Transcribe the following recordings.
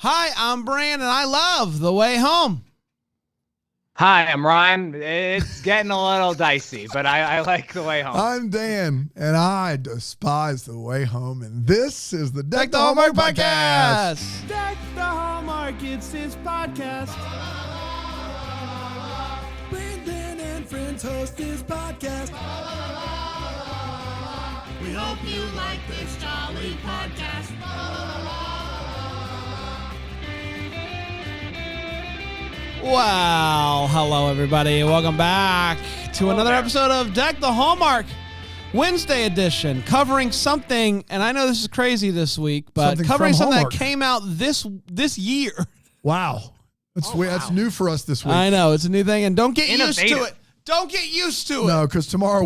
Hi, I'm Brand, and I love The Way Home. Hi, I'm Ryan. It's getting a little dicey, but I like The Way Home. I'm Dan, and I despise The Way Home, and this is the Deck the Hallmark podcast. Deck the Hallmark, it's his podcast. Brandon and friends host this podcast. We hope you like this jolly podcast. Wow. Hello, everybody. Welcome back to another episode of Deck the Hallmark Wednesday edition, covering something, and I know this is crazy this week, but covering something that came out this year. Wow. That's new for us this week. I know. It's a new thing, and don't get used to it. Don't get used to it. No, because tomorrow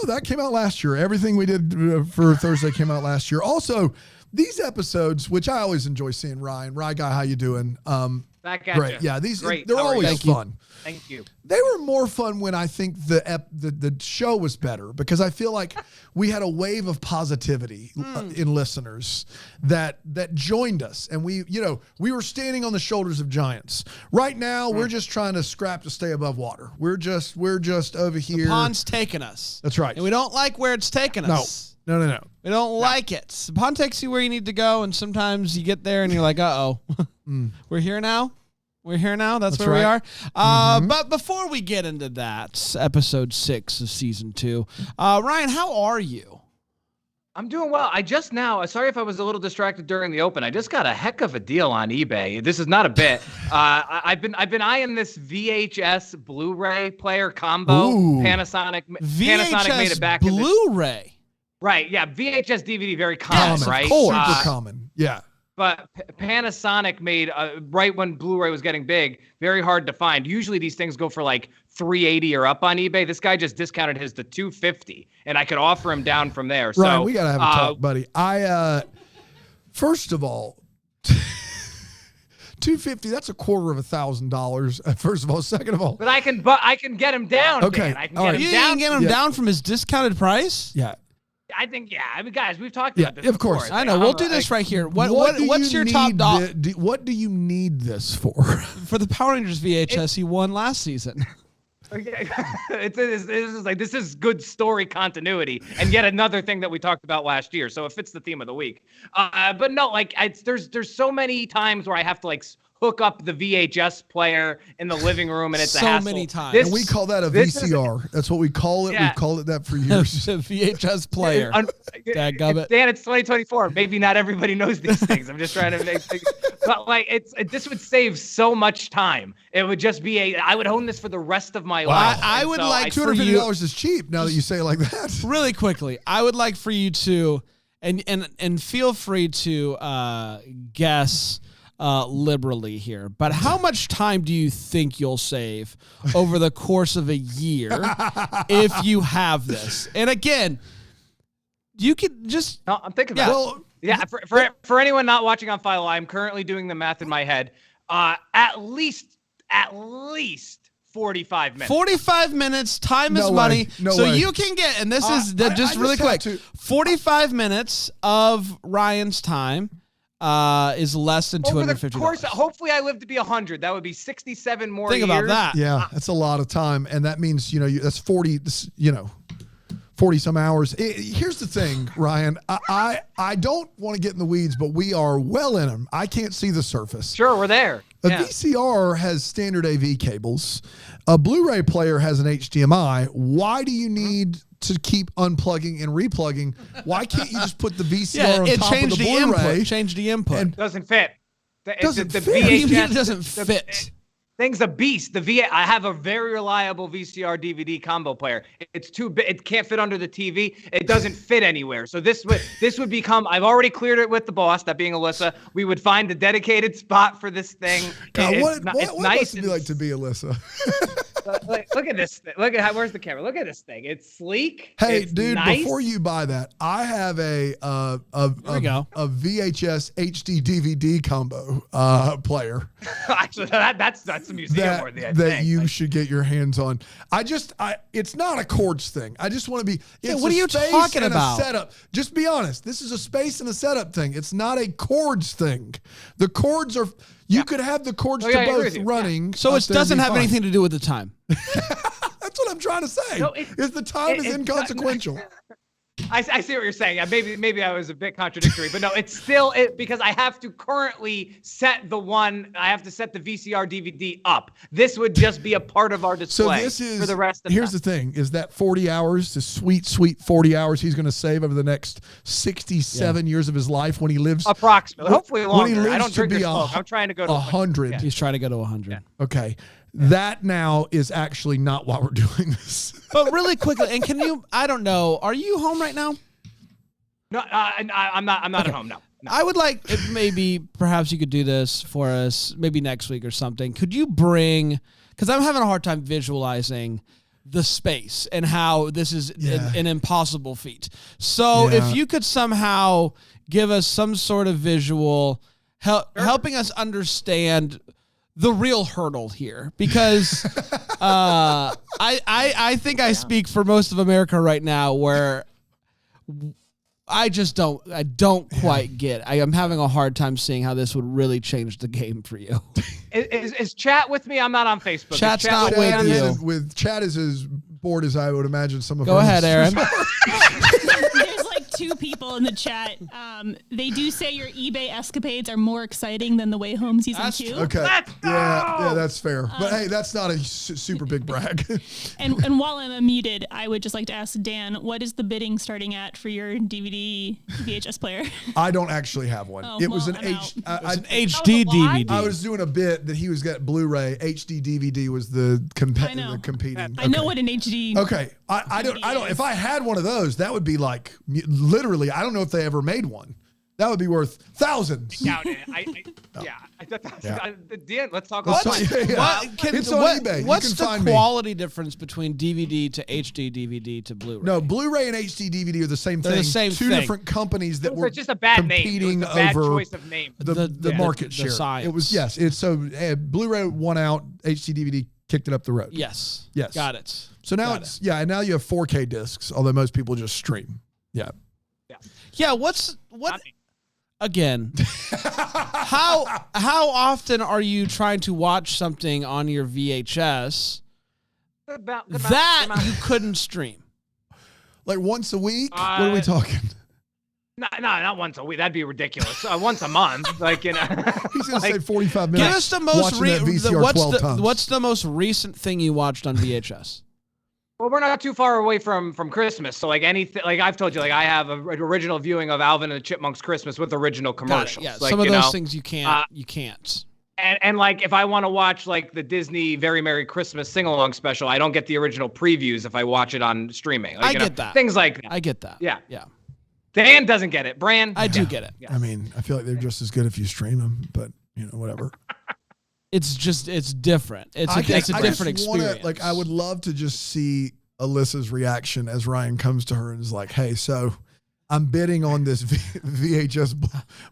that came out last year. Everything we did for Thursday came out last year. Also, these episodes, which I always enjoy seeing, Ryan. Rye guy, how you doing? Back at great. you. Yeah, Great. they're always fun. Thank you. They were more fun when I think the show was better, because I feel like we had a wave of positivity in listeners that joined us, and we were standing on the shoulders of giants. Right now, we're just trying to scrap to stay above water. We're just over here. The pond's taking us. That's right. And we don't like where it's taking us. No. We don't like it. The pond takes you where you need to go, and sometimes you get there and you're like, uh-oh. We're here now? We're here now? That's where right. we are? But before we get into that, episode 6 of season 2, Ryan, how are you? I'm doing well. I just now, sorry if I was a little distracted during the open, I just got a heck of a deal on eBay. This is not a bit. I've been eyeing this VHS Blu-ray player combo. Ooh. Panasonic VHS made it back in Blu-ray. Right, yeah, VHS DVD, very common, Yes, right? of course. Super common. Yeah. But Panasonic made, right when Blu-ray was getting big, very hard to find. Usually these things go for like $380 or up on eBay. This guy just discounted his to $250, and I could offer him down from there. Ryan, so we got to have a talk, buddy. First of all, $250, that's $250,000. First of all. Second of all. But I can get him down, Okay, man. I can all get right. him You down. didn't get him down from his discounted price? Yeah. I think, yeah. I mean, guys, we've talked about this of course. before. I know. We'll do this right here. What's your top dog? What do you need this for? For the Power Rangers VHS he won last season. Okay. This is good story continuity, and yet another thing that we talked about last year. So it fits the theme of the week. But no, there's so many times where I have to hook up the VHS player in the living room, and it's a hassle. So many times. And we call that a VCR. That's what we call it. Yeah. We've called it that for years. The VHS player. Dadgubbit. Dan, it's 2024. Maybe not everybody knows these things. I'm just trying to make things. But this would save so much time. It would just be I would own this for the rest of my life. I would like $250 is cheap now that you say it like that. Really quickly, I would like for you to, and feel free to guess liberally here, but how much time do you think you'll save over the course of a year if you have this? And again, you could just... No, I'm thinking Yeah. about it. Yeah, for anyone not watching on File, I'm currently doing the math in my head. At least 45 minutes. 45 minutes, time is money. No way. You can get, and this is just really quick, 45 minutes of Ryan's time is less than $250. Over the course, hopefully I live to be 100. That would be 67 more Think years. about that. Yeah, that's a lot of time, and that means that's 40. 40 some hours. Here's the thing, Ryan. I don't want to get in the weeds, but we are well in them. I can't see the surface. Sure, we're there. A VCR has standard AV cables. A Blu-ray player has an HDMI. Why do you need to keep unplugging and replugging? Why can't you just put the VCR on top of the Blu-ray? Change the input. Doesn't fit. Doesn't fit? What do you mean VHS it doesn't fit? Thing's a beast. I have a very reliable VCR DVD combo player. It's too big. It can't fit under the TV. It doesn't fit anywhere. So this would become. I've already cleared it with the boss, that being Alyssa. We would find a dedicated spot for this thing. God, It's what nice must it be like to be Alyssa? Look at this thing. Look at where's the camera? Look at this thing. It's sleek. Hey, it's dude, nice. before you buy that, I have a VHS HD DVD combo player. Actually, that's a museum worthy. That you should get your hands on. It's not a chords thing. I just want to be. What are you talking about? A setup. Just be honest. This is a space and a setup thing. It's not a chords thing. The chords are. You could have the chords to both running. So it doesn't have anything to do with the time. That's what I'm trying to say. No, is the time is inconsequential. I see what you're saying. Yeah, maybe I was a bit contradictory, but no, it's still because I have to currently set the VCR DVD up. This would just be a part of our display. So this is for the rest of here's the thing: is that 40 hours, the sweet 40 hours he's going to save over the next 67 years of his life when he lives approximately, hopefully longer. When he lives I don't to drink or be smoke. I'm trying to go to 100. Yeah. He's trying to go to 100. Yeah. Okay. That now is actually not why we're doing this. But really quickly, and I don't know, are you home right now? No, I'm not at home. No. I would like, if maybe perhaps you could do this for us, maybe next week or something. Could you bring, because I'm having a hard time visualizing the space and how this is an impossible feat. So if you could somehow give us some sort of visual, helping us understand the real hurdle here, because I think I speak for most of America right now, where I don't quite get. I am having a hard time seeing how this would really change the game for you. Is chat with me? I'm not on Facebook. Chat's not with you. Chat is as bored as I would imagine some of. Go ahead, Aaron. There's like 2 people in the chat. They do say your eBay escapades are more exciting than the way home season 2. Okay. Let's go! Yeah, that's fair. But hey, that's not a super big brag. And while I'm unmuted, I would just like to ask Dan, what is the bidding starting at for your DVD VHS player? I don't actually have one. Oh, it was an I'm out. An HD DVD. I was doing a bit that he was getting Blu-ray. HD DVD was the competing. I know what an HD. Okay, I don't. If I had one of those, that would be like literally. I don't know if they ever made one. That would be worth thousands. Doubt it. Dan, let's talk about It's on eBay. What's the quality difference between DVD to HD DVD to Blu-ray? No, Blu-ray and HD DVD are the same thing. They're the same Two thing. different companies that were just a bad name. competing It was a bad over choice of name. the market share. science. It was It's so Blu-ray won out. HD DVD kicked it up the road. Yes. Got it. So now and now you have 4K discs, although most people just stream. Yeah. Again, how often are you trying to watch something on your VHS that you couldn't stream? Like once a week? What are we talking? No, not once a week. That'd be ridiculous. Once a month, like He's gonna say 45 minutes. Give us the most VCR what's the most recent thing you watched on VHS? Well, we're not too far away from Christmas, so like anything, like I've told you, like I have an original viewing of Alvin and the Chipmunks Christmas with original commercials. Yeah, like, some of those things you can't. And like if I want to watch like the Disney Very Merry Christmas sing-along special, I don't get the original previews if I watch it on streaming. Like, I get that. Things like that. I get that. Yeah. Yeah. Dan doesn't get it. Bran, I do get it. Yeah. I mean, I feel like they're just as good if you stream them, but whatever. It's different. It's a different experience. I would love to just see Alyssa's reaction as Ryan comes to her and is like, "Hey, so I'm bidding on this VHS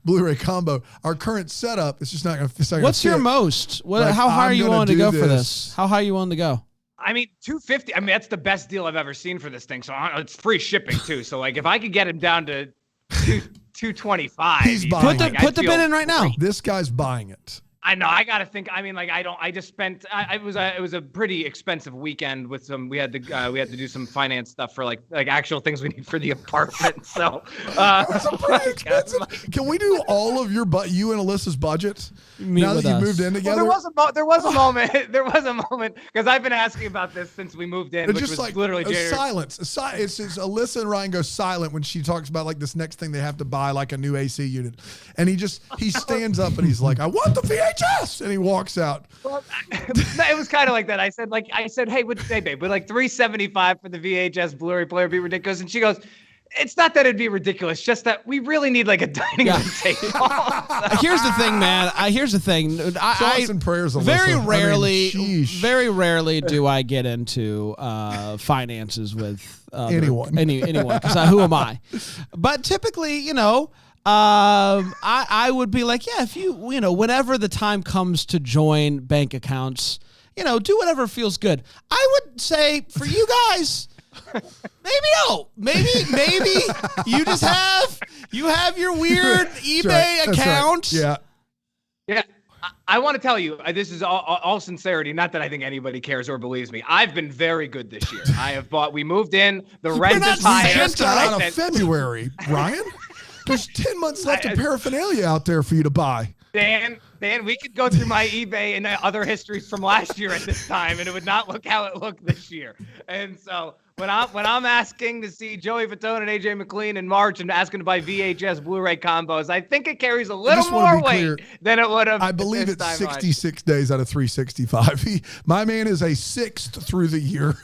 Blu-ray combo. Our current setup, it's just not going to fit." What's your most? How high are you willing to go for this? How high are you willing to go? I mean, $250. I mean, that's the best deal I've ever seen for this thing. So it's free shipping too. So like, if I could get him down to $225, he's buying. Put the bid in right now. This guy's buying it. I know. I gotta think. I mean, like, I just spent. It was a pretty expensive weekend with some. We had to do some finance stuff for like actual things we need for the apartment. So it's pretty expensive. Can we do all of you and Alyssa's budget now that you moved in together? Well, there was a moment. There was a moment because I've been asking about this since we moved in, which just was like literally January. Silence. It's Alyssa and Ryan go silent when she talks about like this next thing they have to buy, like a new AC unit, and he stands up and he's like, "I want the VHS," and he walks out. Well, it was kind of like that. I said, hey, babe, would like $375 for the VHS Blu-ray player be ridiculous? And she goes, It's not that it'd be ridiculous, just that we really need like a dining room table. Here's the thing, man. Here's the thing. Thoughts and prayers, Alyssa. Very I mean, rarely, sheesh. very rarely do I get into finances with Anyone. Anyone, because who am I? But typically, I would be like, yeah, if whenever the time comes to join bank accounts, do whatever feels good. I would say for you guys. Maybe you just have your weird eBay account. Right. Yeah. I want to tell you, this is all sincerity. Not that I think anybody cares or believes me. I've been very good this year. We moved in. The rent is higher. Just got out of February, Ryan. There's 10 months left of paraphernalia out there for you to buy. Dan, we could go through my eBay and other histories from last year at this time, and it would not look how it looked this year. And so when I'm asking to see Joey Fatone and AJ McLean in March and asking to buy VHS Blu-ray combos, I think it carries a little more weight than it would have. I believe it's 66 days out of 365. My man is a sixth through the year,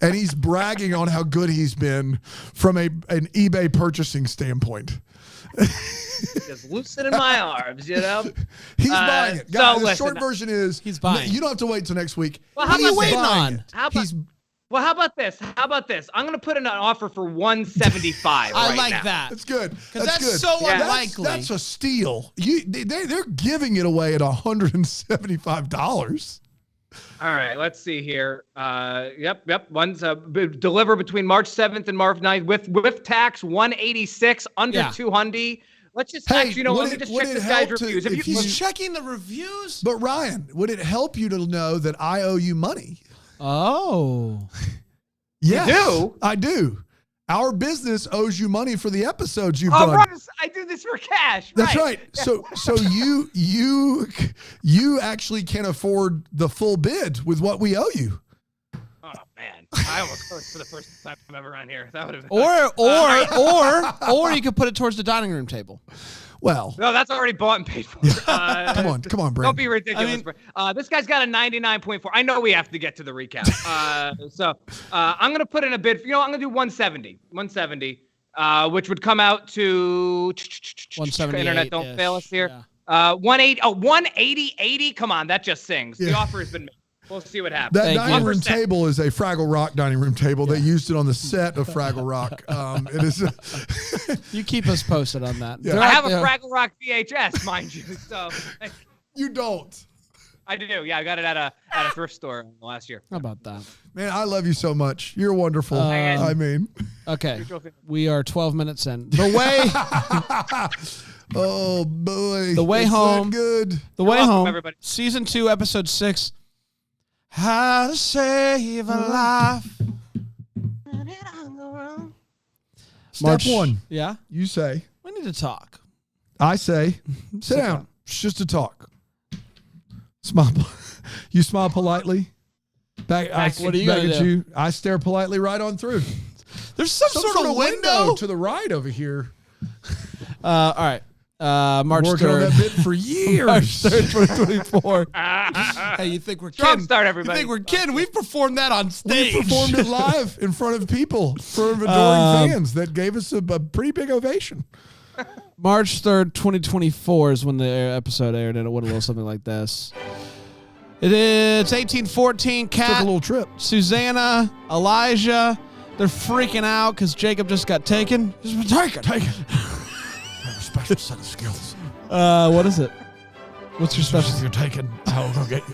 and he's bragging on how good he's been from an eBay purchasing standpoint. Just loosen in my arms, He's buying it. Guys, the short listen, version is he's buying. You don't have to wait till next week. Well, how are you waiting on? How about this? I'm going to put in an offer for $175. I like now. that. That's good. Because that's good. so unlikely. That's a steal. They're giving it away at $175. All right, let's see here. Yep. One's deliver between March 7th and March 9th with tax, 186 under 200. Let's just let me just check this guy's reviews. If he's checking the reviews. But Ryan, would it help you to know that I owe you money? Oh. Yes, you do? I do. Our business owes you money for the episodes you've done. Right. I do this for cash. That's right. So you actually can afford the full bid with what we owe you. Oh man, I almost cursed for the first time ever on here. That would have been or you could put it towards the dining room table. Well, no, that's already bought and paid for. Come on, Brandon. Don't be ridiculous. This guy's got a 99.4. I know we have to get to the recap. So I'm going to put in a bid. I'm going to do 170. 170, which would come out to 178. Internet, don't fail us here. 180. Oh, 180. Come on, that just sings. The offer has been made. We'll see what happens. That dining room table is a Fraggle Rock dining room table. They used it on the set of Fraggle Rock. It is. You keep us posted on that. Yeah. I have a Fraggle Rock VHS, mind you. So you don't. I do. Yeah, I got it at a thrift store last year. How about that? Man, I love you so much. You're wonderful. I mean. Okay. We are 12 minutes in. The way. Oh boy. The way home. Good. The way home. Everybody. Season 2, episode 6. How to save a life. Step 1. Yeah. You say. We need to talk. I say. Sit down. It's just a talk. Smile. You smile politely. What are you gonna do? you. I stare politely right on through. There's some sort of window to the right over here. All right. March Working 3rd. on that bit for years. March 3rd, 2024. Hey, you think we're kidding? Start, everybody. You think we're kidding? We've performed that on stage. We performed it live in front of people, in front of adoring fans that gave us a pretty big ovation. March 3rd, 2024 is when the episode aired, and it went a little something like this. It's 1814. Kat, Took a little trip. Susanna, Elijah, they're freaking out because Jacob just got taken. He's been taken. I have a special set of skills. What is it? What's your special? If you're taken, I'll go get you.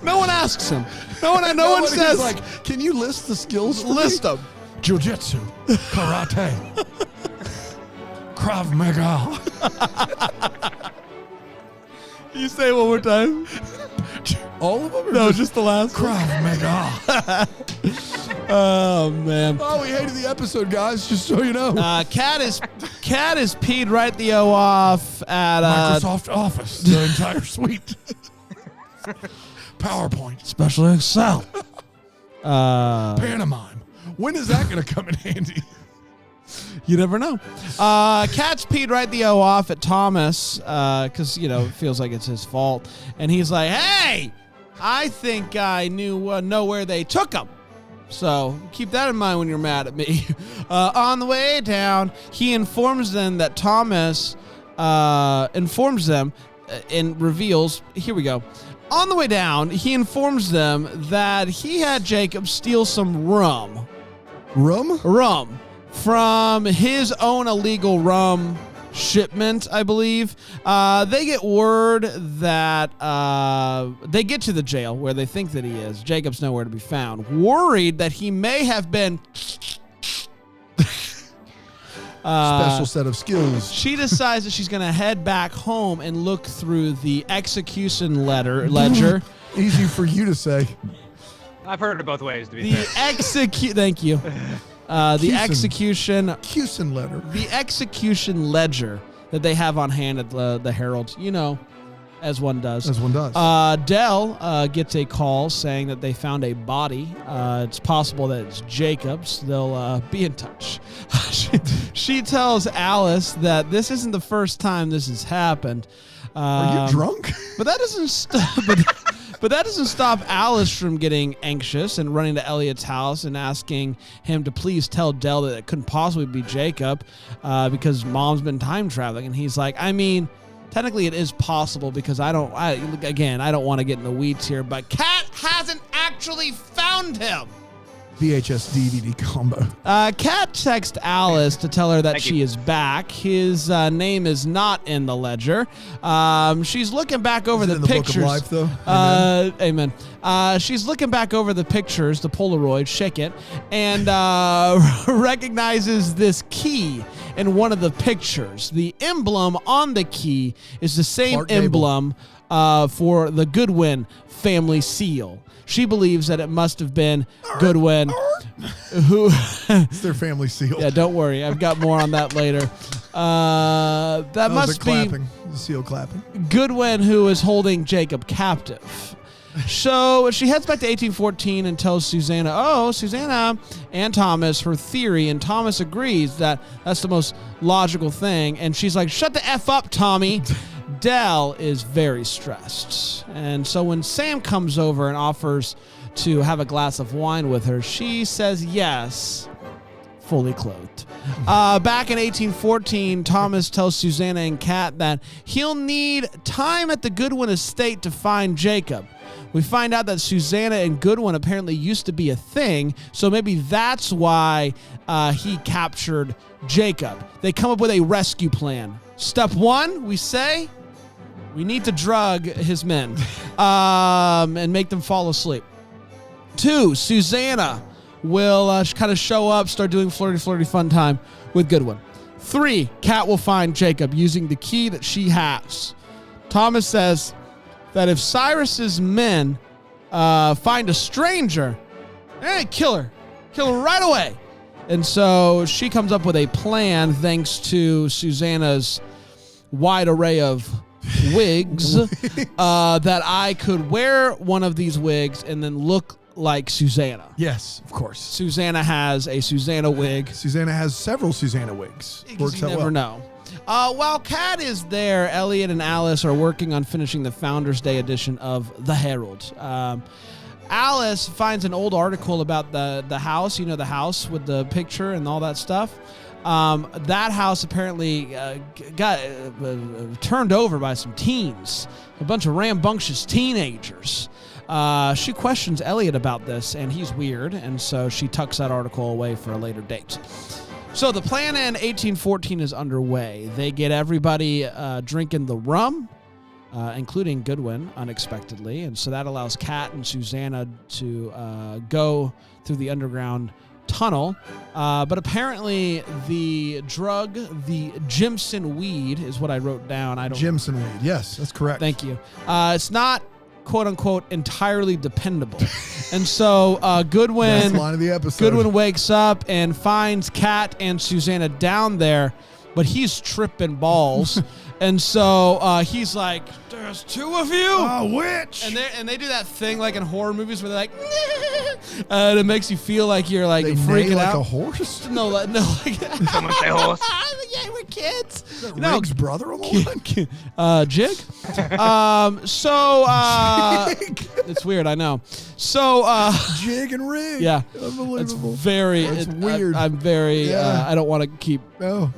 No one asks him. No one says. Like, can you list the skills? List them. Jiu-jitsu, karate, Krav Maga. Can you say it one more time? All of them? Or No, just the last one. Krav Maga. Oh man. Oh, we hated the episode, guys. Just so you know. Cat is peed right the O off at Microsoft Office, the entire suite. PowerPoint, Special Excel. Pantomime. When is that going to come in handy? You never know. Cat's peed right the O off at Thomas because, it feels like it's his fault. And he's like, hey, I think I know where they took him. So keep that in mind when you're mad at me. On the way down, he informs them that Thomas informs them and reveals, here we go. On the way down, he informs them that he had Jacob steal some rum. Rum from his own illegal rum shipment, I believe. They get word that they get to the jail where they think that he is. Jacob's nowhere to be found. Worried that he may have been Special set of skills. she decides that she's going to head back home and look through the execution ledger. Easy for you to say. I've heard it both ways, to be fair. Thank you. The execution ledger that they have on hand at the Herald, as one does. Dell gets a call saying that they found a body. It's possible that it's Jacob's. They'll be in touch. She tells Alice that this isn't the first time this has happened. Are you drunk? But that doesn't stop. But that doesn't stop Alice from getting anxious and running to Elliot's house and asking him to please tell Dell that it couldn't possibly be Jacob because Mom's been time traveling. And he's like, I mean, technically it is possible because I don't want to get in the weeds here, but Kat hasn't actually found him. VHS DVD combo. Kat texts Alice to tell her that she is back. His name is not in the ledger. She's looking back over the pictures. Book of life, though? Amen. She's looking back over the pictures, the Polaroid, shake it, and recognizes this key in one of the pictures. The emblem on the key is the same Clark Gable. emblem for the Goodwin family seal. She believes that it must have been Goodwin who... It's their family seal. Yeah, don't worry. I've got more on that later. That must be the seal clapping. Goodwin who is holding Jacob captive. So she heads back to 1814 and tells Susanna and Thomas her theory, and Thomas agrees that that's the most logical thing. And she's like, shut the F up, Tommy. Dell is very stressed. And so when Sam comes over and offers to have a glass of wine with her, she says yes, fully clothed. Back in 1814, Thomas tells Susanna and Kat that he'll need time at the Goodwin estate to find Jacob. We find out that Susanna and Goodwin apparently used to be a thing, so maybe that's why he captured Jacob. They come up with a rescue plan. Step one, we say, we need to drug his men and make them fall asleep. 2, Susanna will kind of show up, start doing flirty fun time with Goodwin. 3, Kat will find Jacob using the key that she has. Thomas says that if Cyrus's men find a stranger, kill her right away. And so she comes up with a plan thanks to Susanna's wide array of wigs that I could wear one of these wigs and then look like Susanna. Yes, of course. Susanna has a Susanna wig. Susanna has several Susanna wigs. Works You out never well. know. While Kat is there, Elliot and Alice are working on finishing the Founders Day edition of The Herald. Alice finds an old article about the house, the house with the picture and all that stuff. That house apparently got turned over by some teens, a bunch of rambunctious teenagers. She questions Elliot about this, and he's weird, and so she tucks that article away for a later date. So the plan in 1814 is underway. They get everybody drinking the rum, including Goodwin, unexpectedly, and so that allows Kat and Susanna to go through the underground tunnel. But apparently the drug, the Jimson weed, is what I wrote down. Jimson weed. Yes, that's correct. Thank you. It's not quote unquote entirely dependable. And so Goodwin, Best line of the episode. Goodwin wakes up and finds Kat and Susanna down there, but he's tripping balls. And so he's like, there's 2 of you? Oh, witch! And they do that thing like in horror movies where they're like, and it makes you feel like you're like they freaking neigh like out. a horse? No, like Someone say horse. Yeah, we're kids. Riggs' brother on the line? Jig. It's weird, I know. So Jig and Riggs. yeah, Unbelievable. it's weird. I'm very. Yeah. I don't want to keep. No.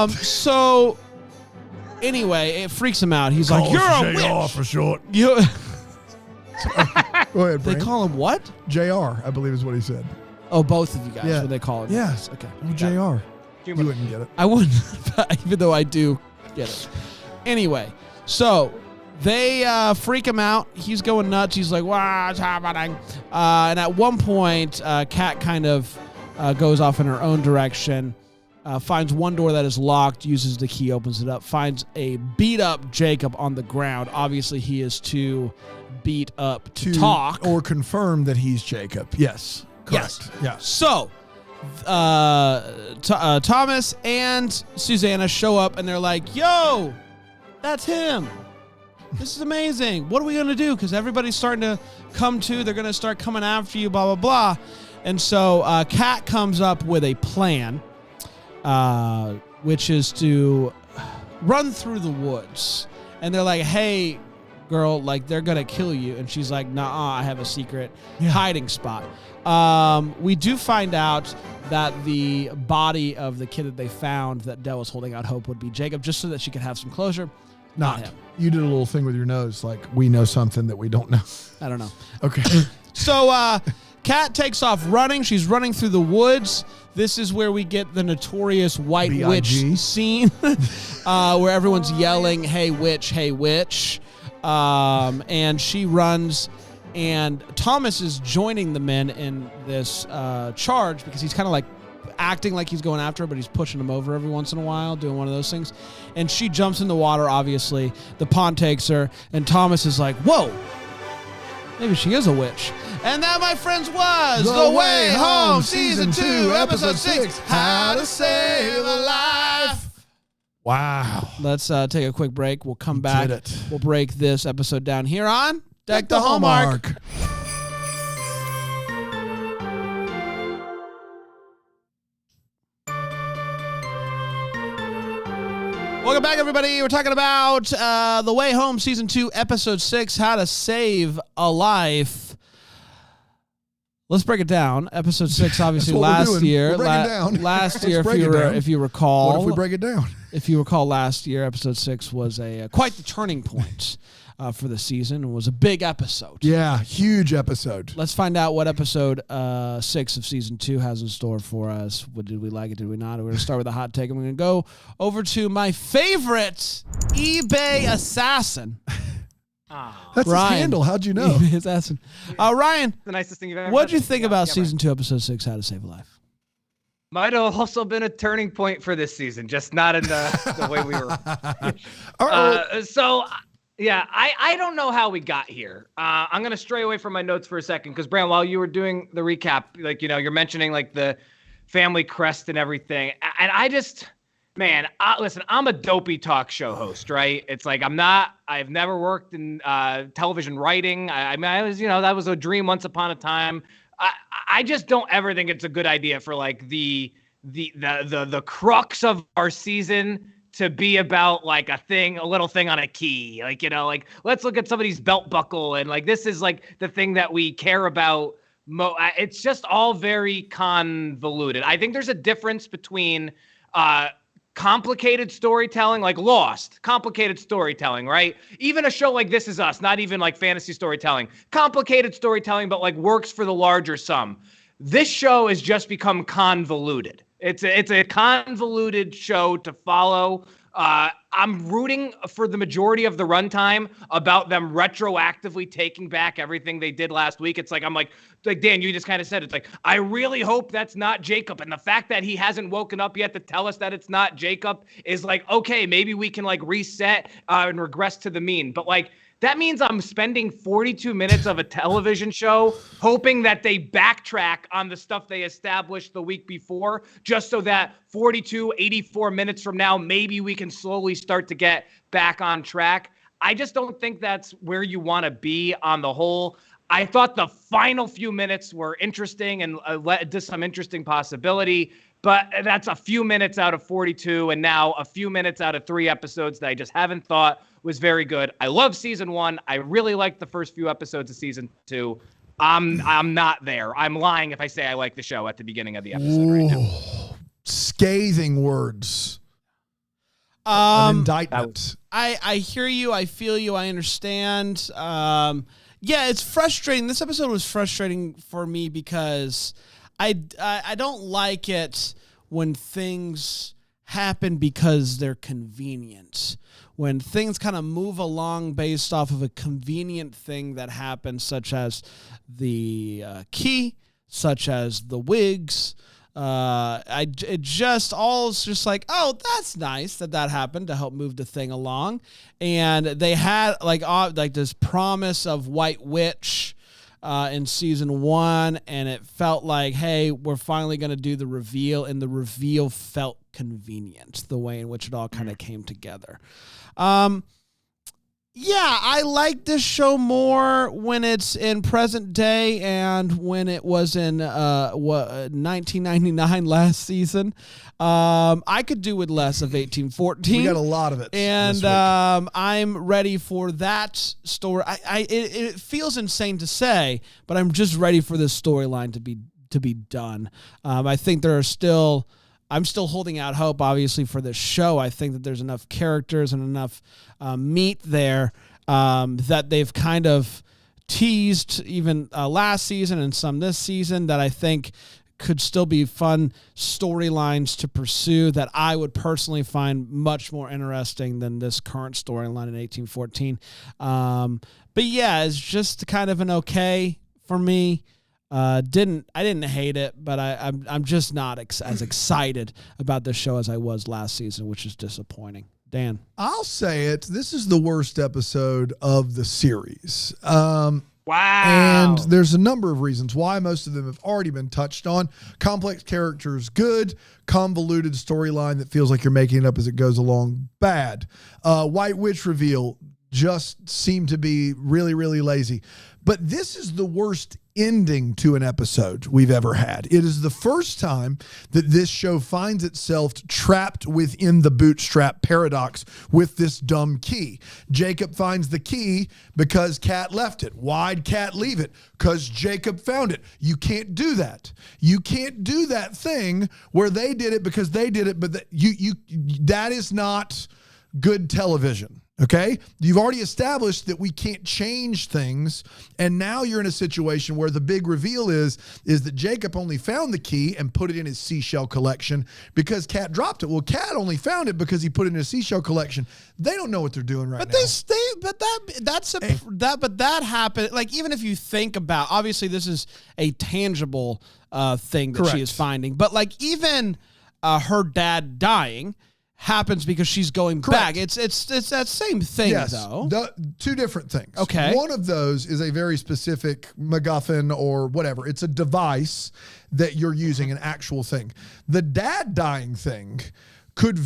So anyway, it freaks him out. He's like, "You're a witch." for short. You. Go ahead, They Brent. call him what? JR, I believe is what he said. Oh, both of you guys. Yeah. What they call him? Yes. Okay. Oh, JR. You wouldn't get it. I wouldn't, even though I do get it. Anyway, so they freak him out. He's going nuts. He's like, "What's happening?" And at one point, Kat kind of goes off in her own direction, finds one door that is locked, uses the key, opens it up, finds a beat-up Jacob on the ground. Obviously, he is too beat up to talk. Or confirm that he's Jacob. Yes. Correct. Yes. So, Thomas and Susanna show up and they're like, "Yo, that's him. This is amazing. What are we going to do?" Because everybody's starting to come to. They're going to start coming after you, blah, blah, blah. And so Kat comes up with a plan, which is to run through the woods. And they're like, "Hey, girl, like, they're going to kill you." And she's like, "Nah, I have a secret hiding spot." We do find out that the body of the kid that they found that Dell was holding out hope would be Jacob, just so that she could have some closure. Not him. You did a little thing with your nose, like we know something that we don't know. I don't know. Okay. So Kat takes off running. She's running through the woods. This is where we get the notorious white B.I.G. witch scene, where everyone's yelling, "Hey, witch, hey, witch." And she runs, and Thomas is joining the men in this charge because he's kind of like acting like he's going after her, but he's pushing him over every once in a while, doing one of those things. And she jumps in the water, obviously. The pond takes her, and Thomas is like, "Whoa, maybe she is a witch." And that, my friends, was The Way Home, Season 2, Episode 6, How to Save a Life. Wow. Let's take a quick break. We'll come back. did it. We'll break this episode down here on Deck the Hallmark. Welcome back, everybody. We're talking about The Way Home, Season 2, Episode 6, How to Save a Life. Let's break it down. Episode 6, obviously, That's what we're last doing. year. We're breaking it down. Last year, Let's break it down. if you recall. What if we break it down? If you recall, last year, Episode 6 was a quite the turning point for the season. It was a big episode. Yeah, huge episode. Let's find out what Episode 6 of Season 2 has in store for us. What, did we like it? Did we not? We're going to start with a hot take. I'm going to go over to my favorite eBay assassin. That's Ryan. his handle. How'd you know? eBay assassin. Ryan, The nicest thing you've ever what did you said. think Yeah, about yeah, Season 2, Episode 6, How to Save a Life? Might have also been a turning point for this season, just not in the way we were. I don't know how we got here. I'm going to stray away from my notes for a second because, Bran, while you were doing the recap, like, you know, you're mentioning like the family crest and everything. And I just, man, listen, I'm a dopey talk show host, right? It's like I've never worked in television writing. I mean, I was, you know, that was a dream once upon a time. I just don't ever think it's a good idea for like the crux of our season to be about like a little thing on a key. Like, you know, like let's look at somebody's belt buckle and like this is like the thing that we care about. It's just all very convoluted. I think there's a difference between complicated storytelling, like Lost, complicated storytelling, right? Even a show like This Is Us, not even like fantasy storytelling, complicated storytelling, but like works for the larger sum. This show has just become convoluted. It's a convoluted show to follow. I'm rooting for the majority of the runtime about them retroactively taking back everything they did last week. It's like, I'm like Dan, you just kind of said, it's like, I really hope that's not Jacob. And the fact that he hasn't woken up yet to tell us that it's not Jacob is like, okay, maybe we can like reset and regress to the mean. But like, that means I'm spending 42 minutes of a television show hoping that they backtrack on the stuff they established the week before, just so that 84 minutes from now, maybe we can slowly start to get back on track. I just don't think that's where you want to be on the whole. I thought the final few minutes were interesting and led to some interesting possibility. But that's a few minutes out of 42, and now a few minutes out of 3 episodes that I just haven't thought was very good. I love season 1. I really liked the first few episodes of season 2. I'm not there. I'm lying if I say I like the show at the beginning of the episode right now. Scathing words. An indictment. I hear you. I feel you. I understand. Yeah, it's frustrating. This episode was frustrating for me because I don't like it when things happen because they're convenient. When things kind of move along based off of a convenient thing that happens, such as the key, such as the wigs. It just all is just like, oh, that's nice that happened to help move the thing along. And they had like this promise of White Witch in season 1, and it felt like, hey, we're finally going to do the reveal, and the reveal felt convenient, the way in which it all kind of came together. Yeah, I like this show more when it's in present day and when it was in 1999 last season. I could do with less of 1814. We got a lot of it. And I'm ready for that story. It feels insane to say, but I'm just ready for this storyline to be done. I think I'm still holding out hope, obviously, for this show. I think that there's enough characters and enough meat there that they've kind of teased even last season and some this season that I think could still be fun storylines to pursue that I would personally find much more interesting than this current storyline in 1814. But yeah, it's just kind of an okay for me. I didn't hate it, but I'm just not as excited about this show as I was last season, which is disappointing. Dan, I'll say it. This is the worst episode of the series. Wow. And there's a number of reasons why. Most of them have already been touched on. Complex characters, good. Convoluted storyline that feels like you're making it up as it goes along, bad. White Witch reveal just seemed to be really, really lazy. But this is the worst ending to an episode we've ever had. It is the first time that this show finds itself trapped within the bootstrap paradox with this dumb key. Jacob finds the key because Kat left it. Why'd Kat leave it? Because Jacob found it. You can't do that. You can't do that thing where they did it because they did it, but that is not good television. Okay, you've already established that we can't change things, and now you're in a situation where the big reveal is that Jacob only found the key and put it in his seashell collection because Kat dropped it. Well, Kat only found it because he put it in his seashell collection. They don't know what they're doing right now. But that happened. Like, even if you think about, obviously this is a tangible thing that Correct. she is finding, but like even her dad dying happens because she's going Correct. back. It's that same thing, though. Two different things. Okay. One of those is a very specific MacGuffin or whatever. It's a device that you're using, an actual thing. The dad dying thing could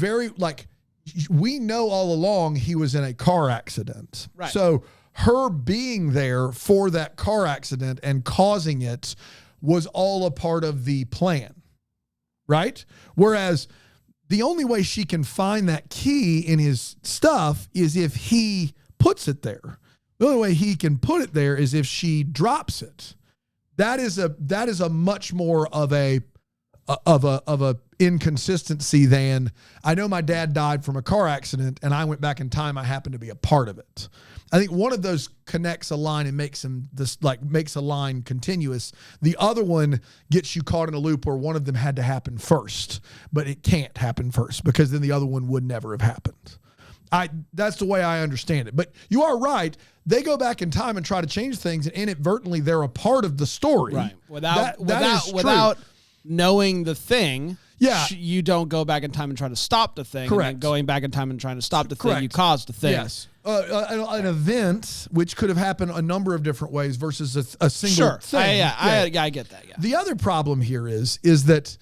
we know all along he was in a car accident. Right. So her being there for that car accident and causing it was all a part of the plan. Right? Whereas the only way she can find that key in his stuff is if he puts it there. The only way he can put it there is if she drops it. That is a much more of a inconsistency than, I know my dad died from a car accident and I went back in time. I happened to be a part of it. I think one of those connects a line and makes a line continuous. The other one gets you caught in a loop where one of them had to happen first, but it can't happen first because then the other one would never have happened. That's the way I understand it. But you are right. They go back in time and try to change things, and inadvertently they're a part of the story. Right. Without knowing the thing. Yeah. You don't go back in time and try to stop the thing. Correct. And then going back in time and trying to stop the thing, Correct. you caused the thing. Yes. An event which could have happened a number of different ways versus a single thing. I get that. Yeah. The other problem here is that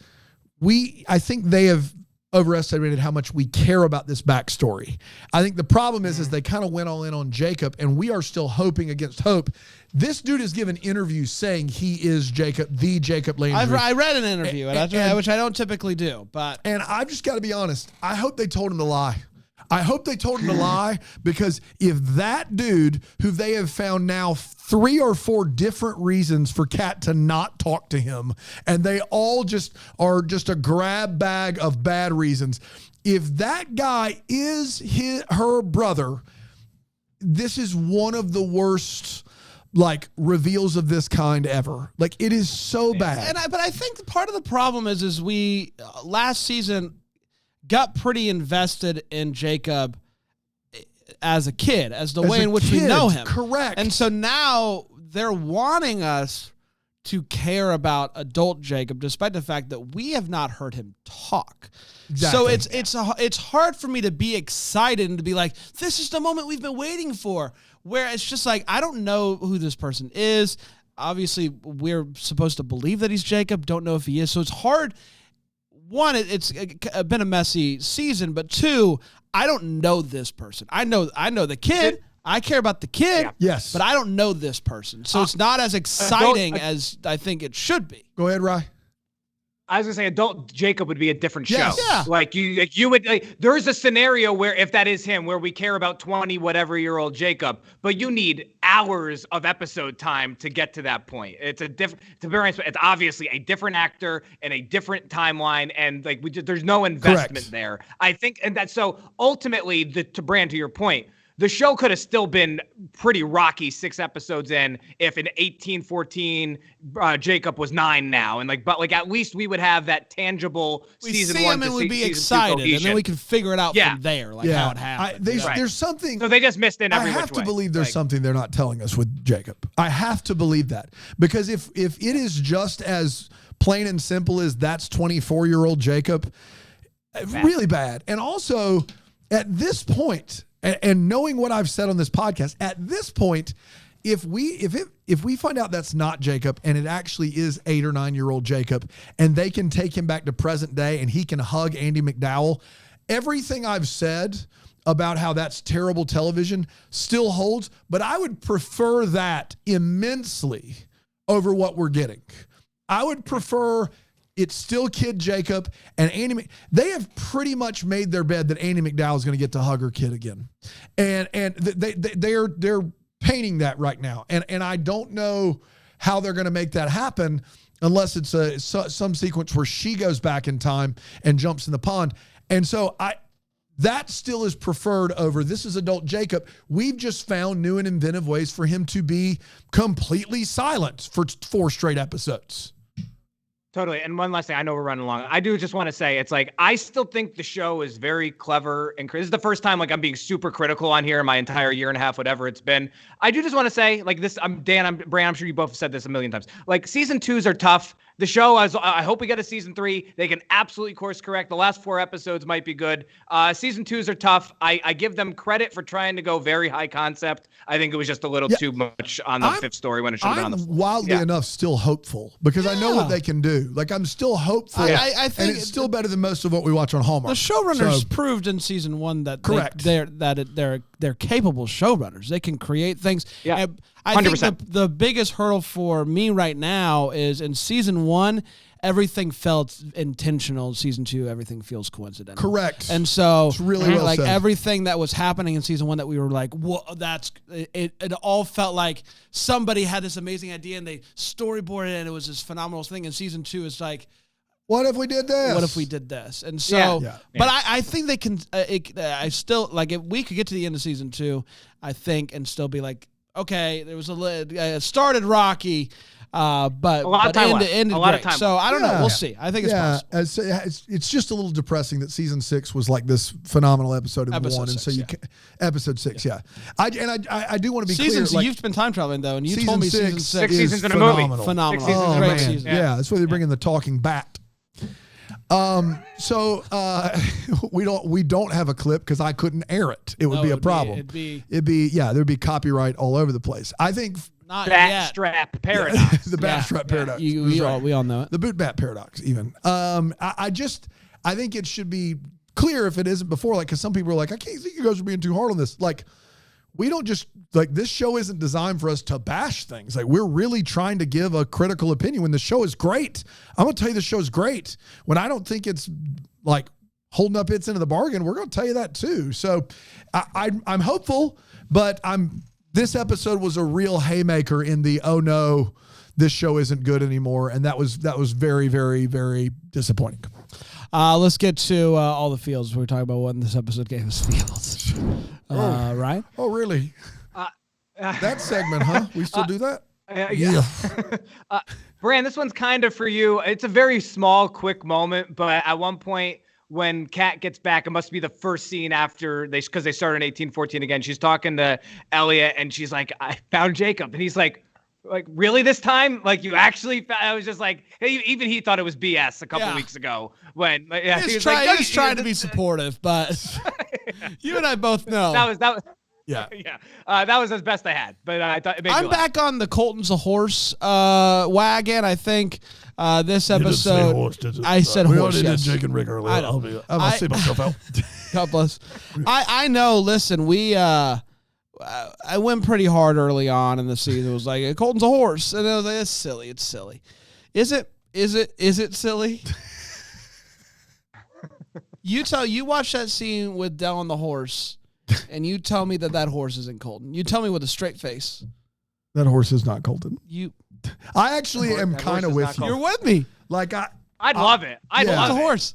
I think they have overestimated how much we care about this backstory. I think the problem is they kind of went all in on Jacob, and we are still hoping against hope. This dude has given interviews saying he is Jacob, the Jacob Landry. I read an interview, which I don't typically do, but and I've just got to be honest. I hope they told him to lie. I hope they told him to lie, because if that dude, who they have found now 3 or 4 different reasons for Kat to not talk to him, and they all just are just a grab bag of bad reasons. If that guy is her brother, this is one of the worst reveals of this kind ever. Like, it is so bad. But I think part of the problem is we last season got pretty invested in Jacob as a kid, as the way in which we know him. Correct. And so now they're wanting us to care about adult Jacob, despite the fact that we have not heard him talk. Exactly. So it's hard for me to be excited and to be like, this is the moment we've been waiting for, where it's just like, I don't know who this person is. Obviously, we're supposed to believe that he's Jacob, don't know if he is. So it's hard. One, it's been a messy season, but 2, I don't know this person. I know the kid. I care about the kid. Yeah. Yes. But I don't know this person. So it's not as exciting as I think it should be. Go ahead, Rye. I was gonna say, adult Jacob would be a different show. Yes. Yeah. Like you would. There's a scenario where, if that is him, where we care about 20 whatever year old Jacob, but you need hours of episode time to get to that point. It's a different. To be honest, it's obviously a different actor and a different timeline, and there's no investment there. I think, and that so ultimately, to Brand, to your point, the show could have still been pretty rocky 6 episodes in if in 1814 Jacob was 9 now, and but at least we would have that tangible season 1 to would be season excited, 2 and then we can figure it out from there, how it happened. There's something. So they just missed in every I have which to way. believe there's something they're not telling us with Jacob. I have to believe that, because if it is just as plain and simple as that's 24-year-old Jacob, really bad. And also at this point. And knowing what I've said on this podcast, at this point, if we find out that's not Jacob and it actually is 8 or 9-year-old Jacob, and they can take him back to present day and he can hug Andy McDowell, everything I've said about how that's terrible television still holds. But I would prefer that immensely over what we're getting. I would prefer. It's still kid Jacob and Andy. They have pretty much made their bed that Andy McDowell is going to get to hug her kid again, and they're painting that right now. And I don't know how they're going to make that happen unless it's some sequence where she goes back in time and jumps in the pond. And so that still is preferred over this is adult Jacob. We've just found new and inventive ways for him to be completely silent for 4 straight episodes. Totally. And one last thing, I know we're running along. I do just want to say, it's I still think the show is very clever. And this is the first time I'm being super critical on here in my entire year and a half, whatever it's been. I do just want to say, this, Brand, I'm sure you both have said this a million times. Season 2s are tough. The show, I hope we get a season 3. They can absolutely course correct. The last 4 episodes might be good. Season 2s are tough. I give them credit for trying to go very high concept. I think it was just a little too much on the 5th story when it should have been on the 4th. I'm wildly enough still hopeful, because I know what they can do. I'm still hopeful. I think and it's still better than most of what we watch on Hallmark. The showrunners proved in season 1 that they're capable showrunners. They can create things. Yeah. And I think the biggest hurdle for me right now is in season 1, everything felt intentional. Season 2, everything feels coincidental. Correct. And so it's really well said. Everything that was happening in season 1 that we were like, whoa, it all felt like somebody had this amazing idea and they storyboarded it and it was this phenomenal thing. And season 2 is like, what if we did this? What if we did this? And so, but I think they can, I still, if we could get to the end of season 2, I think, and still be like, okay, there was it started rocky, but a lot of time ended a lot great. of time. So I don't know. We'll see. I think it's possible. It's just a little depressing that season 6 was like this phenomenal episode in Episode 1, 6, and so episode 6, I do want to be seasons, clear. You've been time traveling though, and you told me season 6 6 is seasons in a phenomenal. movie. Phenomenal. 6 seasons in a Great movie. season. Yeah, that's why they bring in the talking bat. So we don't have a clip because I couldn't air it. It would be a problem. There'd be copyright all over the place. I think not yet. Backstrap paradox. The backstrap paradox. We all know it. The boot bat paradox even. I think it should be clear if it isn't before, like, because some people are like, I can't think you guys are being too hard on this. Like, we don't just, like, this show isn't designed for us to bash things. Like, we're really trying to give a critical opinion when the show is great. I'm going to tell you the show is great. When I don't think it's, like, holding up its end of the bargain, we're going to tell you that too. So I'm hopeful, but this episode was a real haymaker in the, oh no, this show isn't good anymore. And that was very, very, very disappointing. Let's get to all the feels. We were talking about when this episode gave us feels. Right? Oh, really? That segment, huh? We still do that? Yeah. Brand, this one's kind of for you. It's a very small, quick moment, but at one point when Kat gets back, it must be the first scene after because they started in 1814 again. She's talking to Elliot and she's like, I found Jacob. And he's like, really this time? Like, you actually I was just like, hey, even he thought it was BS a couple weeks ago when he was trying to be supportive, but you and I both know that was yeah. That was as best I had, but I thought it made I'm back on the Colton's a horse wagon. I think this episode I said we horse. already Yes. did Jake and Rick earlier. I know. I'll see myself out. God bless. I know. Listen, I went pretty hard early on in the season. It was like Colton's a horse, and I was like, it's silly. It's silly. Is it silly? You watch that scene with Dell and the horse, and you tell me that horse isn't Colton. You tell me with a straight face. That horse is not Colton. I actually am kind of with you. You're with me. Like I'd love it. I'd love a it. horse.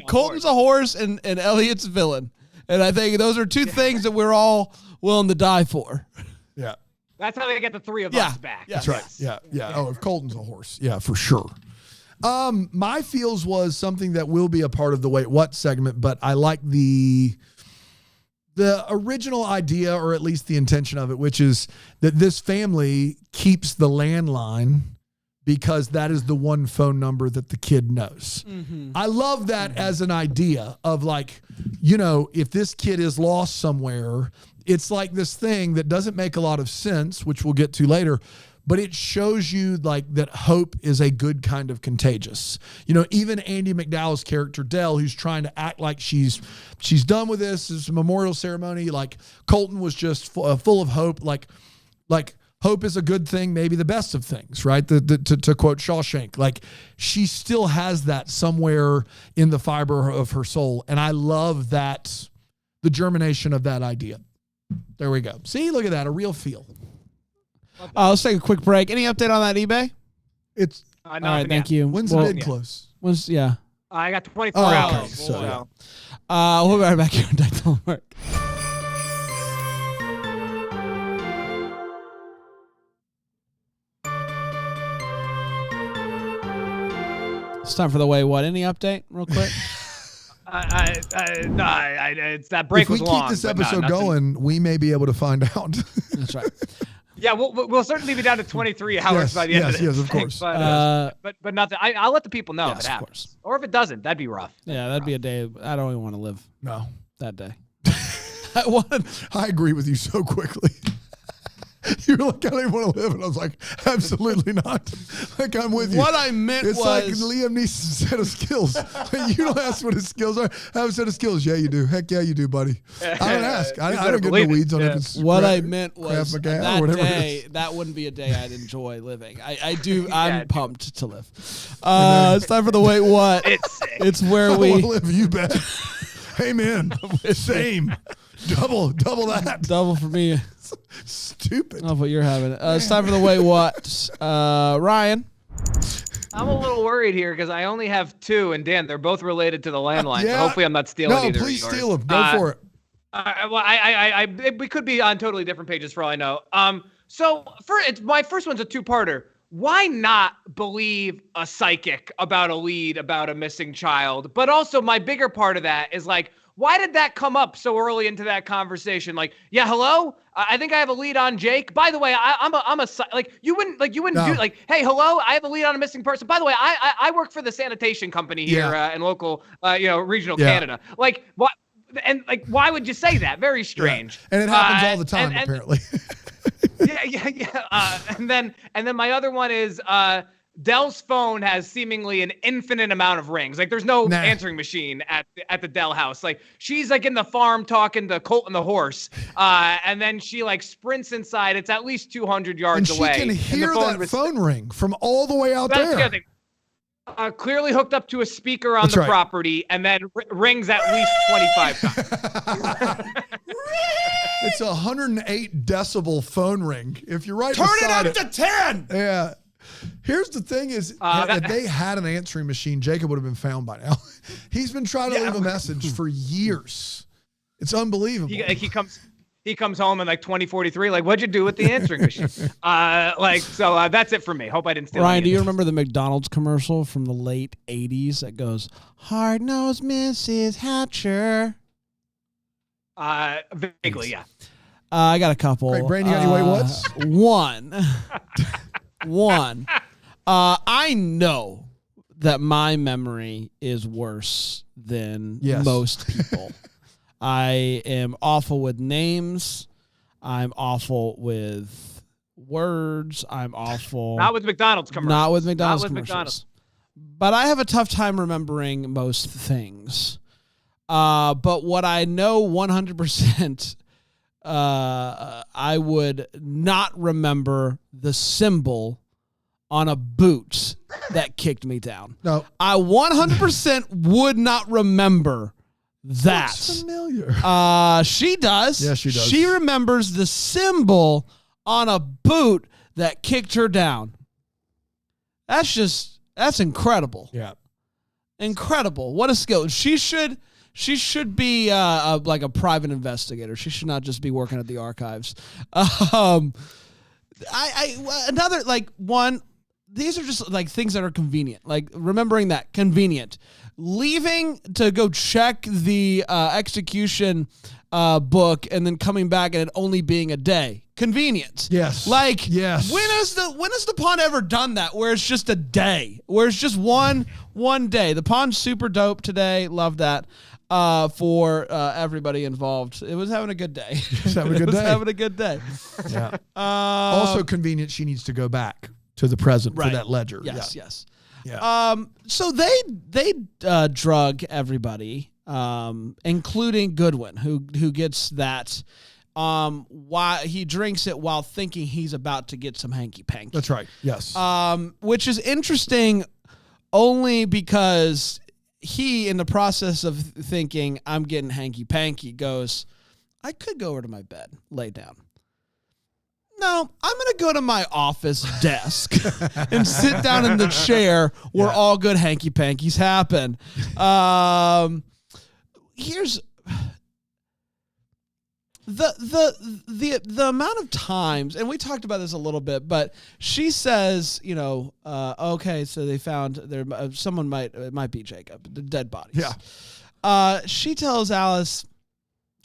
Colton's a horse, and Elliot's a villain. And I think those are two things that we're all willing to die for. Yeah. That's how they get the three of us back. That's right. Yeah. Oh, if Colton's a horse. Yeah, for sure. My feels was something that will be a part of the Wait What segment, but I like the original idea, or at least the intention of it, which is that this family keeps the landline because that is the one phone number that the kid knows. Mm-hmm. I love that as an idea of, like, if this kid is lost somewhere, it's like this thing that doesn't make a lot of sense, which we'll get to later, but it shows you, like, that hope is a good kind of contagious. Even Andy McDowell's character, Dell, who's trying to act like she's done with this. It's a memorial ceremony. Like, Colton was just full of hope. Like hope is a good thing, maybe the best of things, right? To quote Shawshank, like, she still has that somewhere in the fiber of her soul. And I love that, the germination of that idea. There we go. See, look at that, a real feel. Let's take a quick break. Any update on that eBay? It's all right. Thank you. When's the bid close? I got 24 hours. Okay. So, we'll be right back here on Deck the Homework. It's time for the Way What. Any update, real quick? It's that break was long. If we keep this episode going, we may be able to find out. That's right. Yeah, we'll certainly be down to 23 hours by the end of this. Yes, of course. But nothing. I'll let the people know if it happens. Course. Or if it doesn't, that'd be rough. Yeah, that'd be a day I don't even want to live. No. That day. I agree with you so quickly. You were like, I don't even want to live. And I was like, absolutely not. Like, I'm with you. What I meant it's was... like Liam Neeson's set of skills. You don't ask what his skills are. I have a set of skills. Yeah, you do. Heck yeah, you do, buddy. I don't ask. I don't get in the weeds on if it's what I meant was that day, that wouldn't be a day I'd enjoy living. I'm pumped to live. It's time for the Wait What. It's where we... I want to live, you bet. Amen. Same. Double that. Double for me. Stupid. Love what you're having. It's time for the Wait What. Ryan. I'm a little worried here because I only have two, and Dan, they're both related to the landline. So hopefully I'm not stealing either. No, please of yours. steal them. Go for it. Well, we could be on totally different pages for all I know. So my first one's a two-parter. Why not believe a psychic about a lead about a missing child? But also my bigger part of that is, like, why did that come up so early into that conversation? Like, yeah, hello, I think I have a lead on Jake. By the way, you wouldn't do, like, hey, hello, I have a lead on a missing person. By the way, I work for the sanitation company here in local, regional Canada. Like, what? And, like, why would you say that? Very strange. Yeah. And it happens all the time, apparently. Yeah. And then my other one is Dell's phone has seemingly an infinite amount of rings. Like there's no answering machine at the Dell house. Like she's like in the farm talking to Colt and the horse. And then she like sprints inside. It's at least 200 yards and away. She can hear that phone ring from all the way out there. Clearly hooked up to a speaker on the property and then rings at least 25 times. It's a 108 decibel phone ring. If you're right Turn beside it up to 10. Yeah. Here's the thing is, if they had an answering machine, Jacob would have been found by now. He's been trying to leave a message for years. It's unbelievable. He comes home in like 2043. Like, what'd you do with the answering machine? That's it for me. Hope I didn't steal. Ryan, do you remember the McDonald's commercial from the late 80s that goes, "Hard-nosed Mrs. Hatcher"? Vaguely, yeah. I got a couple. Great, Brandon, you got any what's? One. I know that my memory is worse than most people. I am awful with names. I'm awful with words. I'm awful. Not with McDonald's commercials. Not with McDonald's. But I have a tough time remembering most things. But what I know 100%, I would not remember the symbol on a boot that kicked me down. No. I 100% would not remember that. That's familiar. She does. Yeah, she does. She remembers the symbol on a boot that kicked her down. That's incredible. Yeah. Incredible. What a skill. She should be like a private investigator. She should not just be working at the archives. Another like one. These are just like things that are convenient. Like remembering that convenient. Leaving to go check the execution book and then coming back and it only being a day. Convenient. Yes. Like yes. When has the pond ever done that? Where it's just a day. Where it's just one day. The pond's super dope today. Love that. For everybody involved. It was having a good day. Having a good day. Yeah. Also convenient. She needs to go back to the present for that ledger. Yes. Yeah. So they drug everybody, including Goodwin, who gets that. Why he drinks it while thinking he's about to get some hanky panky. That's right. Yes. Which is interesting, only because he, in the process of thinking I'm getting hanky panky, goes, I could go over to my bed, lay down. No, I'm going to go to my office desk and sit down in the chair where all good hanky pankies happen. Here's the amount of times, and we talked about this a little bit, but she says, okay, so they found there someone it might be Jacob, the dead bodies. Yeah. She tells Alice,